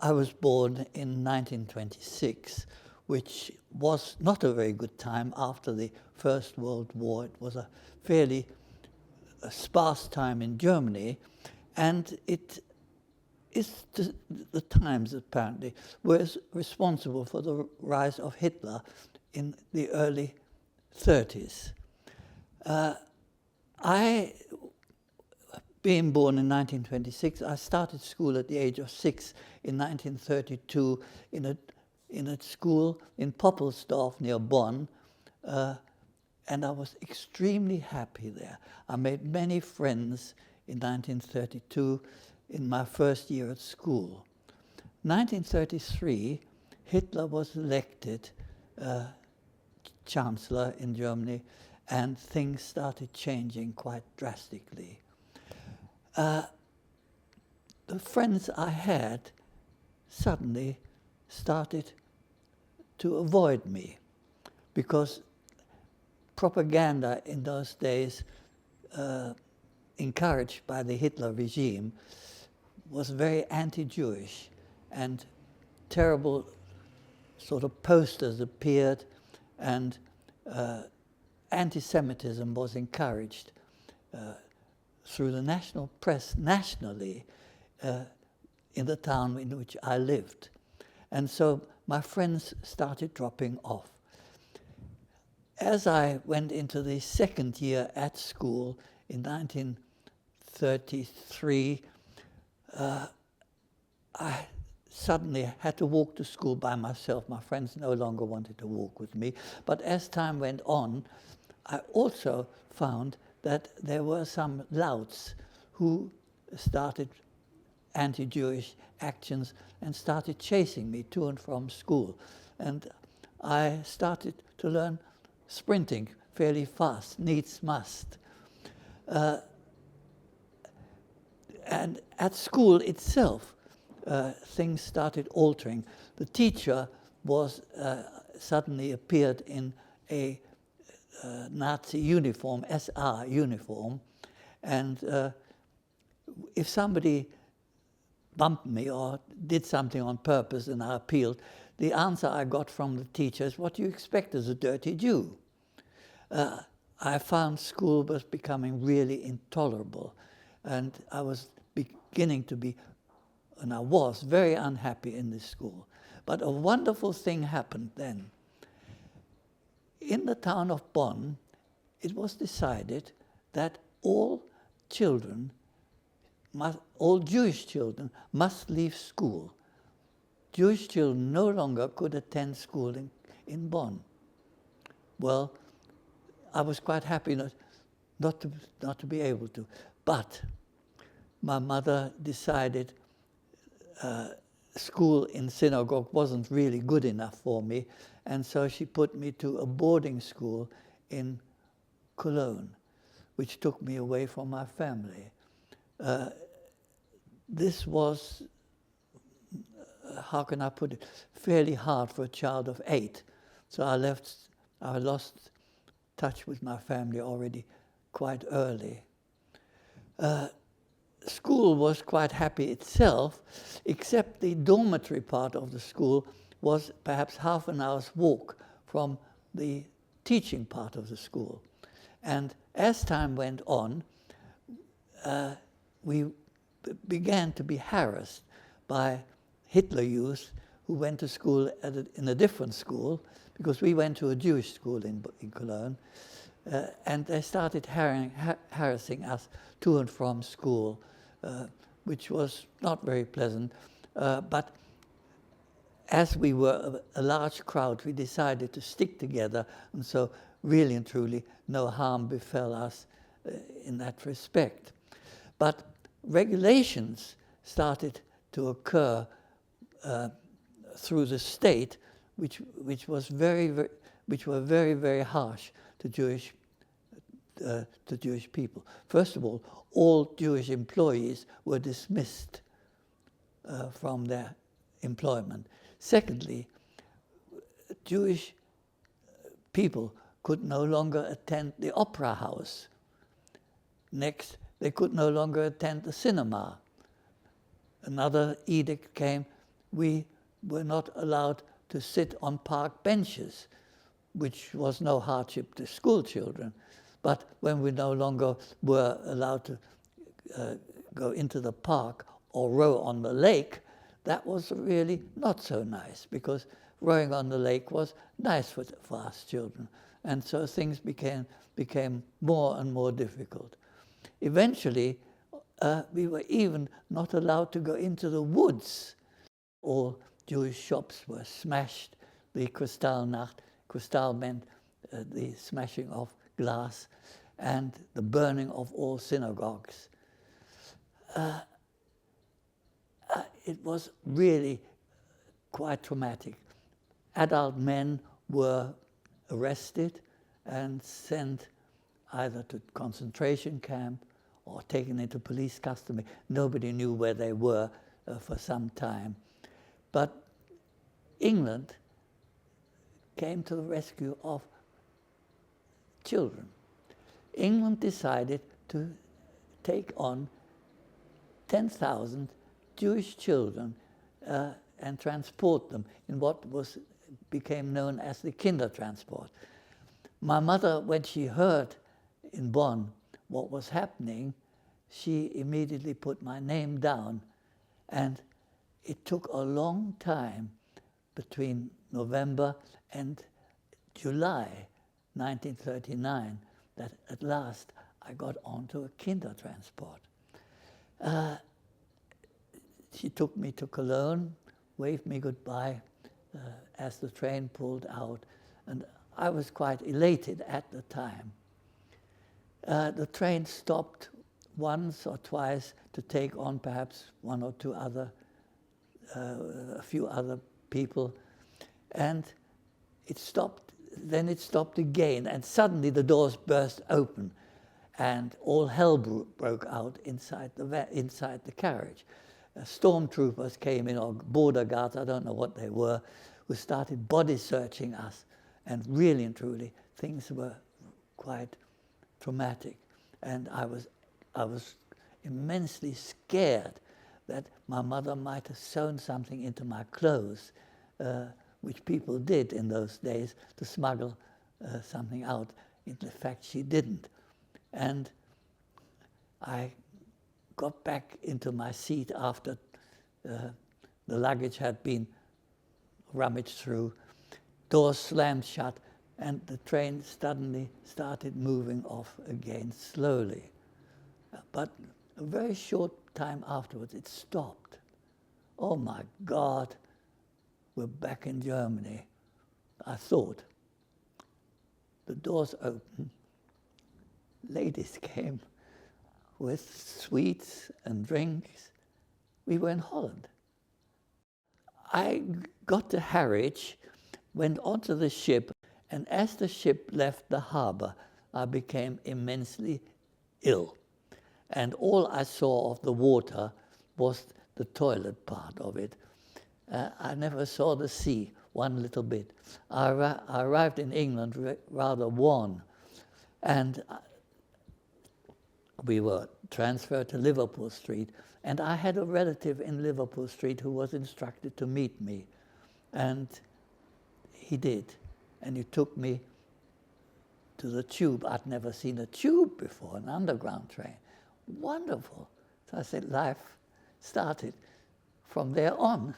I was born in 1926, which was not a very good time after the First World War. It was a fairly sparse time in Germany, and it is the times, apparently, were responsible for the rise of Hitler in the early 30s. Being born in 1926, I started school at the age of 6 in 1932 in a school in Poppelsdorf near Bonn, and I was extremely happy there. I made many friends in 1932 in my first year at school. 1933, Hitler was elected Chancellor in Germany, and things started changing quite drastically. The friends I had suddenly started to avoid me, because propaganda in those days, encouraged by the Hitler regime, was very anti-Jewish, and terrible sort of posters appeared, and anti-Semitism was encouraged through the national press nationally in the town in which I lived. And so my friends started dropping off. As I went into the second year at school in 1933, I suddenly had to walk to school by myself. My friends no longer wanted to walk with me. But as time went on, I also found that there were some louts who started anti-Jewish actions and started chasing me to and from school. And I started to learn sprinting fairly fast, needs must. And at school itself, things started altering. The teacher was suddenly appeared in a Nazi uniform, SR uniform, and if somebody bumped me or did something on purpose and I appealed, the answer I got from the teacher is, "What do you expect as a dirty Jew?" I found school was becoming really intolerable, and I was beginning to be, and I was very unhappy in this school. But a wonderful thing happened then. In the town of Bonn, it was decided that all Jewish children must leave school. Jewish children no longer could attend school in Bonn. Well, I was quite happy not to be able to. But my mother decided school in synagogue wasn't really good enough for me, and so she put me to a boarding school in Cologne, which took me away from my family. This was, how can I put it, fairly hard for a child of 8. So I lost touch with my family already quite early. School was quite happy itself, except the dormitory part of the school was perhaps half an hour's walk from the teaching part of the school. And as time went on, we began to be harassed by Hitler youth who went to school in a different school, because we went to a Jewish school in Cologne, and they started harassing us to and from school, which was not very pleasant. But as we were a large crowd, we decided to stick together, and so really and truly no harm befell us in that respect. But regulations started to occur through the state, which were very, very harsh to Jewish people. First of all Jewish employees were dismissed from their employment. Secondly, Jewish people could no longer attend the opera house. Next, they could no longer attend the cinema. Another edict came, we were not allowed to sit on park benches, which was no hardship to school children. But when we no longer were allowed to go into the park or row on the lake, that was really not so nice, because rowing on the lake was nice for us children. And so things became more and more difficult. Eventually, we were even not allowed to go into the woods. All Jewish shops were smashed. The Kristallnacht, Kristall meant the smashing of glass, and the burning of all synagogues. It was really quite traumatic. Adult men were arrested and sent either to concentration camp or taken into police custody. Nobody knew where they were for some time. But England came to the rescue of children. England decided to take on 10,000 Jewish children and transport them in what became known as the Kindertransport. My mother, when she heard in Bonn what was happening, she immediately put my name down, and it took a long time between November and July 1939 that at last I got onto a Kindertransport. She took me to Cologne, waved me goodbye as the train pulled out, and I was quite elated at the time. The train stopped once or twice to take on perhaps one or two other, a few other people, and it stopped. Then it stopped again, and suddenly the doors burst open, and all hell broke out inside the carriage. Stormtroopers came in, or border guards, I don't know what they were, who started body searching us, and really and truly things were quite traumatic, and I was immensely scared that my mother might have sewn something into my clothes, which people did in those days to smuggle something out. In fact, she didn't. And I got back into my seat after the luggage had been rummaged through, doors slammed shut, and the train suddenly started moving off again slowly. But a very short time afterwards, it stopped. Oh my God, we're back in Germany, I thought. The doors opened, ladies came with sweets and drinks. We were in Holland. I got to Harwich, went onto the ship, and as the ship left the harbor, I became immensely ill. And all I saw of the water was the toilet part of it. I never saw the sea one little bit. I arrived in England rather worn, and we were transferred to Liverpool Street, and I had a relative in Liverpool Street who was instructed to meet me, and he did, and he took me to the tube. I'd never seen a tube before, an underground train. Wonderful. So I said, life started from there on.